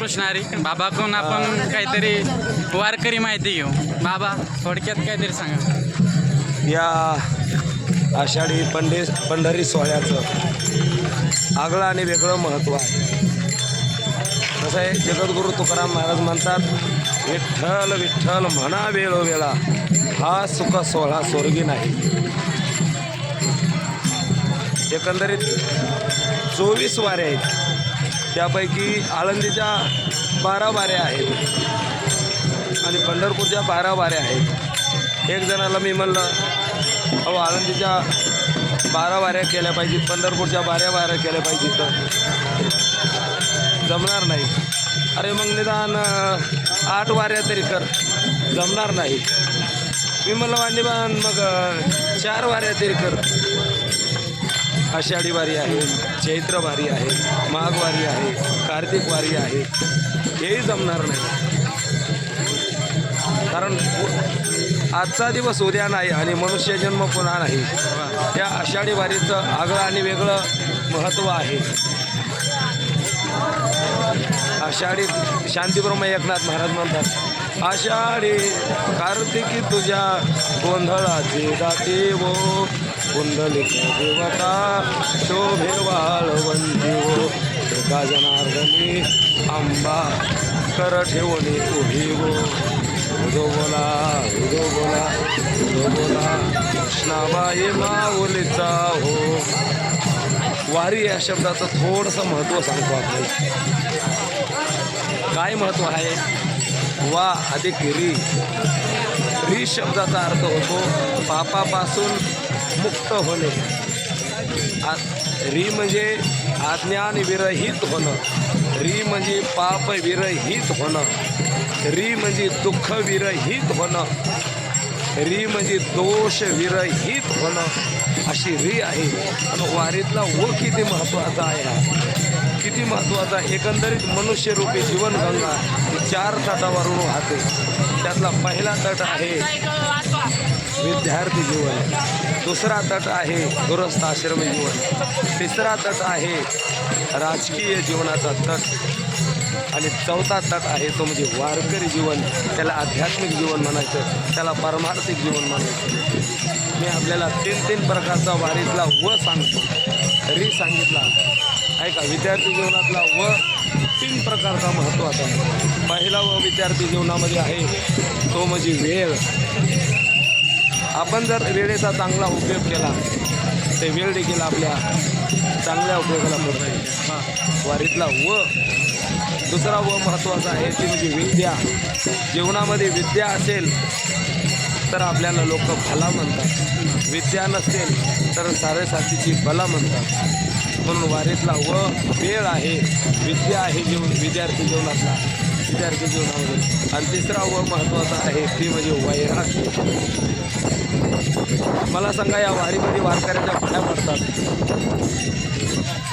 रामकृष्ण हरी. बाबाकडून आपण काहीतरी वारकरी माहिती घेऊ. बाबा थोडक्यात काहीतरी सांगा. या आषाढी पंढरी सोहळ्याचं आगळं आणि वेगळं महत्त्व आहे. कसं आहे, जगद्गुरू तुकाराम महाराज म्हणतात, विठ्ठल विठ्ठल म्हणा वेळोवेळा, हा सुख सोहळा स्वर्गी नाही. एकंदरीत 24 वाऱ्या आहेत, त्यापैकी आळंदीच्या 12 वाऱ्या आहेत आणि पंढरपूरच्या 12 वाऱ्या आहेत. एक जणाला मी म्हणलं, अहो आळंदीच्या 12 वाऱ्या केल्या पाहिजेत, पंढरपूरच्या 12 वाऱ्या केल्या पाहिजेत, तर जमणार नाही. अरे मग निदान 8 वाऱ्या तरी कर, जमणार नाही. मी म्हणलं वांडीबान मग 4 वाऱ्या तरी कर. आषाढी वारी आहे, चैत्र वारी आहे, माघ वारी आहे, कार्तिक वारी आहे, हेही जमणार नाही. कारण आजचा दिवस उद्या नाही आणि मनुष्य जन्म पुन्हा नाही. त्या आषाढी वारीचं आगळं आणि वेगळं महत्त्व आहे. आषाढी शांतीब्रह्म एकनाथ महाराज म्हणतात, आषाढी कार्तिकी तुझ्या गोंधळाचे दाते वो, कुंडलिक देवता शोभे वाळवंती वो, एका जनार्दनी आंबा कर ठेवणे उभी वो, उदो बोला उदो बोला उदो बोला कृष्णाबाई माऊलीचा हो. वारी या शब्दाचं थोडंसं महत्त्व सांगतो आपण. काय महत्त्व आहे? वा अधिक री. री शब्दाचा अर्थ होतो पापापासून मुक्त होणे. री म्हणजे अज्ञान विरहित होणं, री म्हणजे पाप विरहित होणं, री म्हणजे दुःख विरहित होणं, री म्हणजे दोष विरहित होणं, अशी री आहे. आणि वारीतला व किती महत्त्वाचा आहे, हा किती महत्त्वाचा. एकंदरीत मनुष्यरूपी जीवनगंगा 4 तटावरून वाहते. त्यातला पहिला तट आहे विद्यार्थी जीवन, दुसरा तट आहे गृहस्थ आश्रम जीवन, तिसरा तट आहे राजकीय जीवनाचा तट आणि चौथा तट आहे तो म्हणजे वारकरी जीवन. त्याला आध्यात्मिक जीवन म्हणायचं, त्याला पारमार्थिक जीवन म्हणायचं. मी आपल्याला 3 प्रकारचा वारीतला व सांगतो. री सांगितला आहे का. विद्यार्थी जीवनातला व 3 प्रकारचा महत्त्वाचा आहे. पहिला व विद्यार्थी जीवनामध्ये आहे तो म्हणजे वेळ. आपण जर वेळेचा चांगला उपयोग केला ते वेळ देखील आपल्या चांगल्या उपयोगाला पडते. वारीतला व दुसरा व महत्त्वाचा आहे ती म्हणजे विद्या. जीवनामध्ये विद्या असेल तर आपल्याला लोक भला म्हणतात, विद्या नसेल तर साडेसातीची बला म्हणतात. म्हणून वारीतला व वेळ आहे, विद्या आहे विद्यार्थी जीवनातला, विद्यार्थी जीवनामध्ये. आणि तिसरा व महत्त्वाचा आहे ती म्हणजे वैराग्य. मला सांगा, या वारीमध्ये वारकऱ्याच्या पाया पडतात,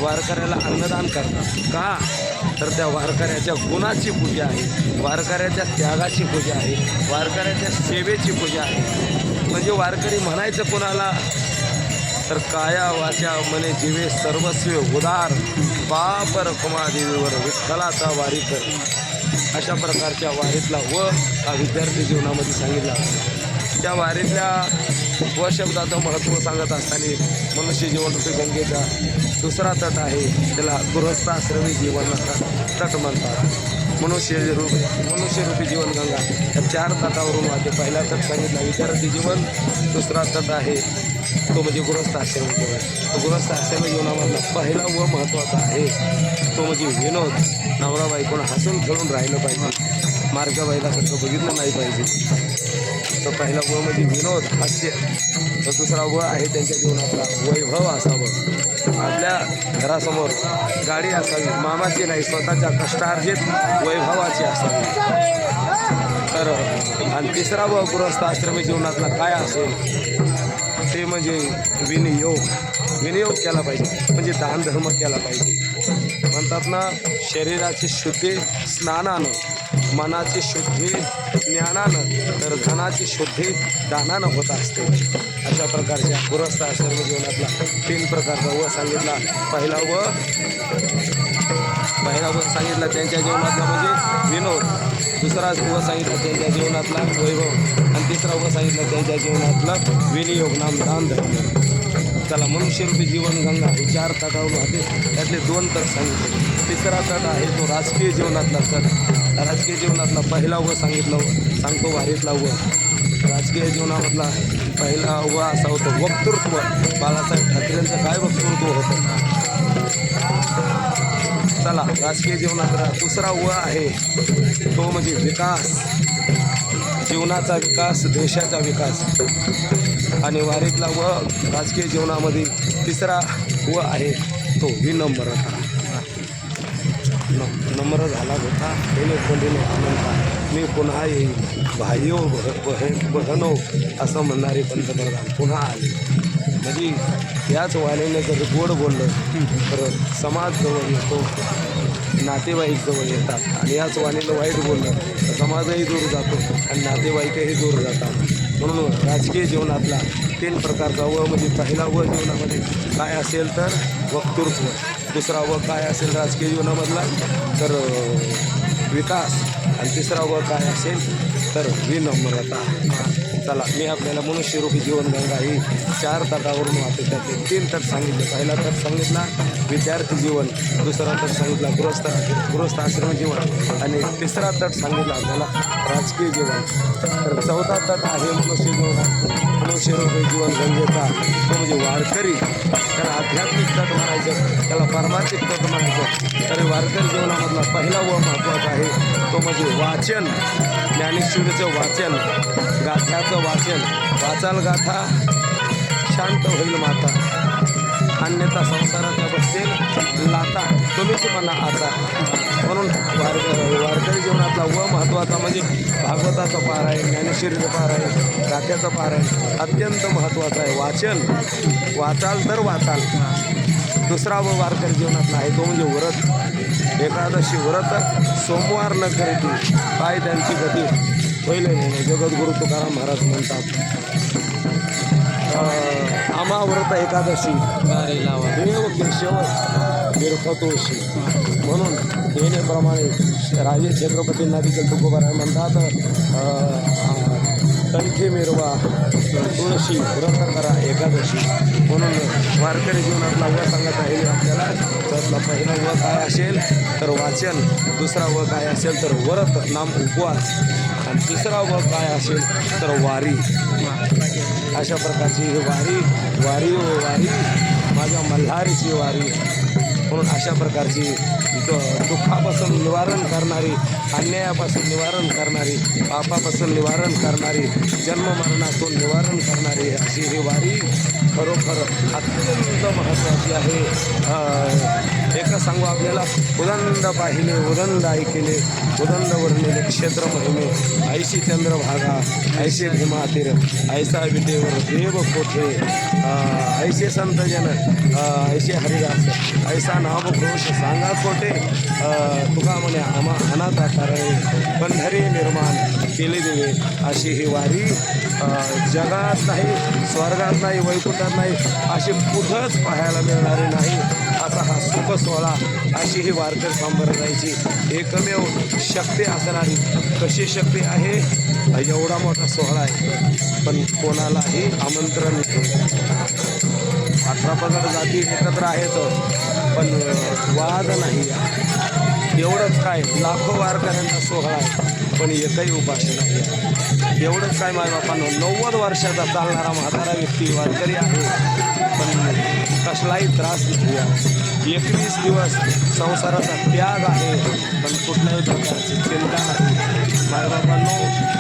वारकऱ्याला अन्नदान करतात. का तर त्या वारकऱ्याच्या गुणाची पूजा आहे, वारकऱ्याच्या त्यागाची पूजा आहे, वारकऱ्याच्या सेवेची पूजा आहे. म्हणजे वारकरी म्हणायचं कोणाला तर काया वाचा मने जीवे सर्वस्वी उदार, बाप रखुमा देवीवर विठ्ठलाचा वारीकर. अशा प्रकारच्या वारीतला व हा विद्यार्थी जीवनामध्ये सांगितला. त्या वारीतल्या व शब्दाचं महत्त्व सांगत असताना मनुष्य जीवनरूपी गंगेचा दुसरा तट आहे, त्याला गृहस्थाश्रमी जीवनाचा तट म्हणतात. मनुष्यरूपी जीवनगंगा या 4 तटावरून वाहते. पहिला तट सांगितला विद्यार्थी जीवन, दुसरा तट आहे तो म्हणजे गृहस्थाश्रमी जीवन. तो गृहस्थाश्रमी जीवनामधला पहिला व महत्त्वाचा आहे तो म्हणजे विनोद. नवरा बायकोनं हसून खेळून राहिलं पाहिजे, मार्ग बैलाकडं बघितलं नाही पाहिजे. तो पहिला व म्हणजे विनोद, हास्य. तो दुसरा व आहे त्यांच्या जीवनातला वैभव असावं. आपल्या घरासमोर गाडी असावी, मामाची नाही, स्वतःच्या कष्टार्जित वैभवाची असावी. तर आणि तिसरा व गृहस्थ आश्रमी जीवनातला काय असेल ते म्हणजे विनियोग केला पाहिजे, म्हणजे दानधर्म केला पाहिजे. म्हणतात ना, शरीराची शुद्धी स्नानानं, मनाची शुद्धी ज्ञानानं, तर धनाची शुद्धी दानानं होत असते. अशा प्रकारच्या गृहस्थ आश्रम जीवनातला 3 प्रकारचा व सांगितला. पहिला व पहिला व सांगितला त्यांच्या जीवनातला म्हणजे विनोद, दुसरा व सांगितलं त्यांच्या जीवनातला वैभव आणि तिसरा व सांगितलं त्यांच्या जीवनातलं विनियोग नाम दान धर्म. त्याला मनुष्यरूपी जीवनगंगा हे 4 तटावरून होते, त्यातले 2 तट सांगितले. तिसरा तट आहे तो राजकीय जीवनातला तट. राजकीय जीवनातला पहिला व सांगतो वारीतला व. राजकीय जीवनामधला पहिला व असा होतो वक्तृत्व. बाळासाहेब ठाकरेंचं काय वक्तृत्व होतं. चला राजकीय जीवनातला दुसरा व आहे तो म्हणजे विकास, जीवनाचा विकास, देशाचा विकास. आणि वारीतला व राजकीय जीवनामध्ये तिसरा व आहे तो विनम्रता. नम्र झाला होता येणे कोंडीने आनंदा, मी पुन्हा येईल भाईयो बहनो असं म्हणणारे पंतप्रधान पुन्हा आले. म्हणजे याच वाणीने जर गोड बोललं तर समाज जवळ येतो, नातेवाईक जवळ येतात. आणि याच वाणीनं वाईट बोललं तर समाजही दूर जातो आणि नातेवाईकही दूर जातात. म्हणून राजकीय जीवनातला 3 प्रकारचा व म्हणजे पहिला व जीवनामध्ये काय असेल तर वक्तृत्व, दुसरा व काय असेल राजकीय जीवनामधला तर विकास आणि तिसरा व काय असेल तर विनम्रता. चला मी आपल्याला मनुष्यरूपी जीवनगंगा ही 4 तटावरून वाहते. त्यातले 3 तट सांगितले. पहिला तट सांगितला विद्यार्थी जीवन, दुसरा तट सांगितला गृहस्थ आश्रम जीवन आणि तिसरा तट सांगितला आपल्याला राजकीय जीवन. तर 4था तट आहे मनुष्यरूपी जीवनगंगेचा तो म्हणजे वारकरी. त्याला आध्यात्मिक तट म्हणायचं, त्याला पारमार्थिक तट म्हणायचं. तर वारकरी जीवनामधला पहिला व महत्त्वाचा आहे तो म्हणजे वाचन, ज्ञानेश्वरीचं वाचन, गाथ्याचं वाचन. वाचाल गाथा शांत होईल माता, अन्यथा संसाराच्या बसतील लाता, तुम्हीच म्हणा आता. म्हणून वारकरी जीवनातला व महत्त्वाचा म्हणजे भागवताचं पारायण, ज्ञानेश्वरीचं पारायण, गाथ्याचं पारायण अत्यंत महत्त्वाचं आहे. वाचन वाचाल तर वाचाल. दुसरा व वारकरी जीवनातला आहे तो म्हणजे व्रत, एकादशी व्रत. सोमवार न करीती काय त्यांची गती होईल नाही. जगद्गुरु तुकाराम महाराज म्हणतात अमाव्रत एकादशी देव केशव गिरफतोशी. म्हणून येण्याप्रमाणे राजे छत्रपतींना देखील तुकोबाराय म्हणतात कंठी मिरवा तुळशी व्रत करा एकादशी. म्हणून वारकरी जीवनातला व सांगत आहे आपल्याला. त्यातला पहिला व काय असेल तर वाचन, दुसरा व काय असेल तर व्रत नाम उपवास आणि तिसरा व काय असेल तर वारी. अशा प्रकारची ही वारी माझ्या मल्हारीची वारी. म्हणून अशा प्रकारची दुःखापासून निवारण करणारी, अन्यायापासून निवारण करणारी, पापापासून निवारण करणारी, जन्ममरणातून निवारण करणारी अशी ही वारी खरोखर अत्यंत महत्त्वाची आहे. एकच सांगू आपल्याला, उदंड पाहिले उदंड ऐकिले, उदंड वर्णिले क्षेत्र महिमे, ऐशी चंद्रभागा ऐसे भीमातीर, ऐसा विटेवर देव कोठे, ऐसे संतजन ऐसे हरिदास, ऐसा नामघोष सांगा कोठे, तुका म्हणे आम्हा अनाथा कारणे, पंढरी निर्माण केले देवे. अशी ही वारी जगात नाही, स्वर्गात नाही, वैकुंठात नाही, अशी कुठंच पाहायला मिळणारी नाही. असा हा सुख सोहळा, अशी ही वारकरी संप्रदायाची एकमेव शक्ती असणारी. कशी शक्ती आहे? एवढा मोठा सोहळा आहे पण कोणालाही आमंत्रण नाही. 18 पगड जाती एकत्र आहेत पण वाद नाही. एवढंच काय, लाखो वारकऱ्यांचा सोहळा आहे पण एकही उपाशी नाही. एवढंच काय मायबापांनो, 90 वर्षाचा चालणारा म्हातारा व्यक्ती वारकरी आहे पण कसलाही त्रास नाही. 21 दिवस संसाराचा त्याग आहे पण कुठल्याही प्रकारची चिंता नाही. मायबापांनो,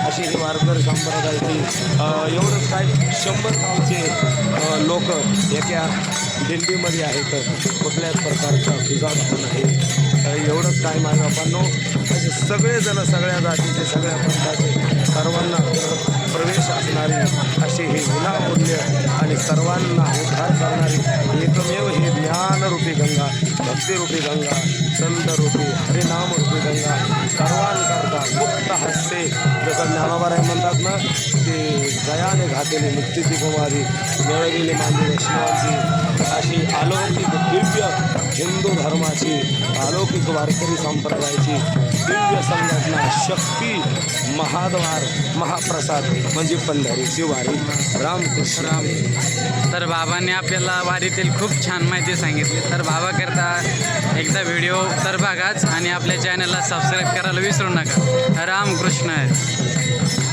अशी ही वारकरी संप्रदायाची एवढंच काय 100 गावचे लोक एका दिंडीमध्ये आहेत, कुठल्याच प्रकारचा तुझा नाही. एवढंच काय मायबापांनो, असे सगळेजण, सगळ्या जातीचे, सगळ्या पंथाचे, सर्वांना प्रवेश असणारी अशी ही विनामूल्य आणि सर्वांना उद्धार करणारी एकमेव ही ज्ञानरूपी गंगा, भक्तिरूपी गंगा, संतरूपी हरिनामरूपी गंगा सर्वांकरता मुक्त हस्ते. जसं ज्ञानोबा म्हणतात ना, ते जयाने घातलेली मुक्तीची कुमारी मिळविली माझी वैष्णवांची अशी अलौकिक दिव्य हिंदू धर्माची अलौकिक वारकरी संप्रदायाची दिव्य संघटना शक्ती महाद्वार महाप्रसाद म्हणजे पंढरीची वारी रामकृष्ण तर बाबांनी आपल्याला वारीतील खूप छान माहिती सांगितली. तर बाबा करता एकदा व्हिडिओ तर बघाच आणि आपल्या चॅनलला सबस्क्राईब करायला विसरू नका. रामकृष्ण आहे.